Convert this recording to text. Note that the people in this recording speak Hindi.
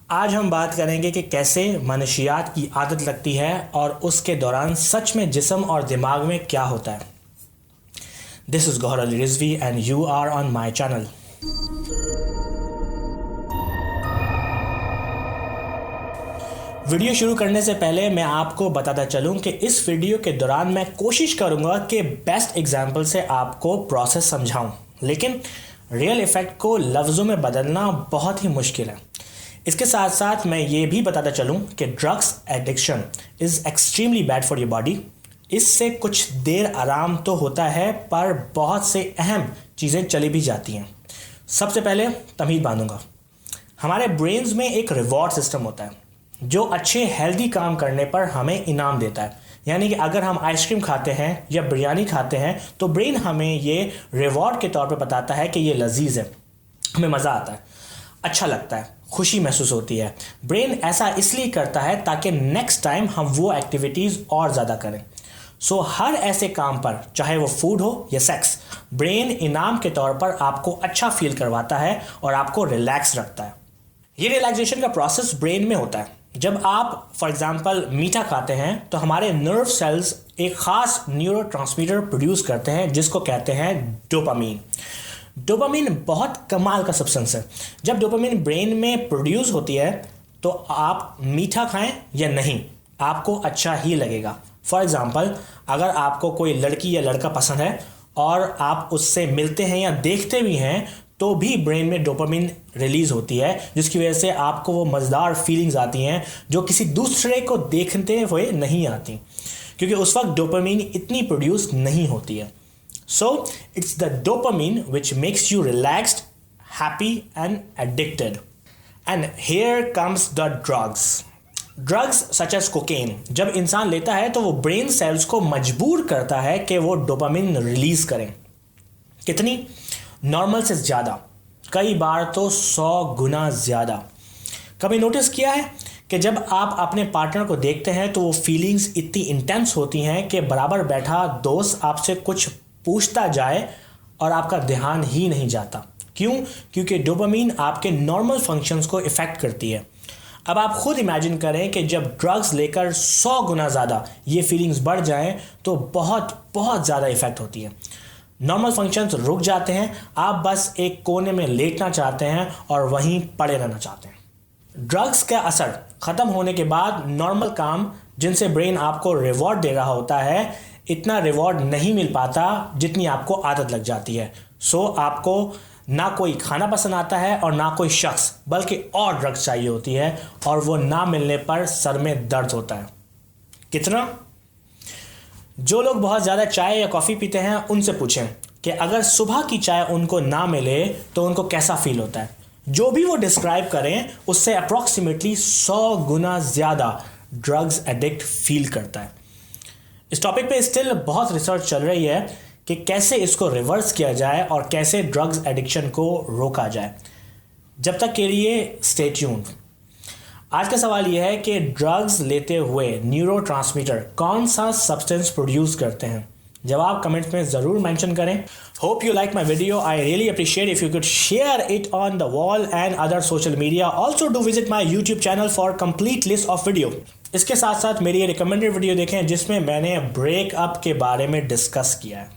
आज हम बात करेंगे कि कैसे मनशियात की आदत लगती है और उसके दौरान सच में जिस्म और दिमाग में क्या होता है। This is Gauhar Ali Rizvi and you are on my channel. Video शुरू करने से पहले मैं आपको बताता चलूं कि इस वीडियो के दौरान मैं कोशिश करूंगा कि बेस्ट एग्जाम्पल से आपको प्रोसेस समझाऊं, लेकिन रियल इफ़ेक्ट को लफ्ज़ों में बदलना बहुत ही मुश्किल है। इसके साथ साथ मैं ये भी बताता चलूं कि drugs addiction is extremely bad for your body. इससे कुछ देर आराम तो होता है पर बहुत से अहम चीज़ें चली भी जाती हैं। सबसे पहले तमीज़ बांधूंगा, हमारे ब्रेन्स में एक रिवॉर्ड सिस्टम होता है जो अच्छे हेल्दी काम करने पर हमें इनाम देता है। यानी कि अगर हम आइसक्रीम खाते हैं या बिरयानी खाते हैं तो ब्रेन हमें ये रिवॉर्ड के तौर पे बताता है कि ये लजीज है, हमें मज़ा आता है, अच्छा लगता है, खुशी महसूस होती है। ब्रेन ऐसा इसलिए करता है ताकि नेक्स्ट टाइम हम वो एक्टिविटीज़ और ज़्यादा करें। सो हर ऐसे काम पर, चाहे वो फूड हो या सेक्स, ब्रेन इनाम के तौर पर आपको अच्छा फील करवाता है और आपको रिलैक्स रखता है। ये रिलैक्सेशन का प्रोसेस ब्रेन में होता है। जब आप फॉर एग्जांपल मीठा खाते हैं तो हमारे नर्व सेल्स एक ख़ास न्यूरोट्रांसमीटर प्रोड्यूस करते हैं जिसको कहते हैं डोपामीन। डोपामीन बहुत कमाल का सब्सटेंस है। जब डोपामीन ब्रेन में प्रोड्यूस होती है तो आप मीठा खाएं या नहीं, आपको अच्छा ही लगेगा। फॉर एग्जांपल, अगर आपको कोई लड़की या लड़का पसंद है और आप उससे मिलते हैं या देखते भी हैं तो भी ब्रेन में डोपामीन रिलीज़ होती है, जिसकी वजह से आपको वो मज़ेदार फीलिंग्स आती हैं जो किसी दूसरे को देखते हुए नहीं आती, क्योंकि उस वक्त डोपामीन इतनी प्रोड्यूस नहीं होती है। So it's the dopamine which makes you relaxed, happy and addicted. And here comes the drugs. Drugs such as cocaine जब इंसान लेता है तो वो ब्रेन सेल्स को मजबूर करता है कि वो डोपामिन रिलीज करें। कितनी? नॉर्मल से ज़्यादा, कई बार तो 100 गुना ज़्यादा। कभी नोटिस किया है कि जब आप अपने पार्टनर को देखते हैं तो वो फीलिंग्स इतनी इंटेंस होती हैं कि बराबर बैठा दोस्त आपसे कुछ पूछता जाए और आपका ध्यान ही नहीं जाता। क्यों? क्योंकि डोपामीन आपके नॉर्मल फंक्शंस को इफ़ेक्ट करती है। अब आप खुद इमेजिन करें कि जब ड्रग्स लेकर 100 गुना ज़्यादा ये फीलिंग्स बढ़ जाएं तो बहुत बहुत ज़्यादा इफ़ेक्ट होती है। नॉर्मल फंक्शंस रुक जाते हैं, आप बस एक कोने में लेटना चाहते हैं और वहीं पड़े रहना चाहते हैं। ड्रग्स का असर ख़त्म होने के बाद नॉर्मल काम जिनसे ब्रेन आपको रिवॉर्ड दे रहा होता है, इतना रिवॉर्ड नहीं मिल पाता जितनी आपको आदत लग जाती है। सो आपको ना कोई खाना पसंद आता है और ना कोई शख्स, बल्कि और ड्रग्स चाहिए होती है और वो ना मिलने पर सर में दर्द होता है। कितना? जो लोग बहुत ज़्यादा चाय या कॉफ़ी पीते हैं उनसे पूछें कि अगर सुबह की चाय उनको ना मिले तो उनको कैसा फील होता है। जो भी वो डिस्क्राइब करें उससे अप्रॉक्सीमेटली 100 गुना ज़्यादा ड्रग्स एडिक्ट फील करता है। इस टॉपिक पे स्टिल बहुत रिसर्च चल रही है कि कैसे इसको रिवर्स किया जाए और कैसे ड्रग्स एडिक्शन को रोका जाए। जब तक के लिए स्टे ट्यून्ड। आज का सवाल यह है कि ड्रग्स लेते हुए न्यूरोट्रांसमीटर कौन सा सब्सटेंस प्रोड्यूस करते हैं? जवाब कमेंट्स में ज़रूर मेंशन करें। Hope you like my video. I really appreciate if you could share it on the wall and other social media. Also do visit my YouTube channel for complete list of video. इसके साथ साथ मेरी ये रिकमेंडेड वीडियो देखें जिसमें मैंने ब्रेकअप के बारे में डिस्कस किया है।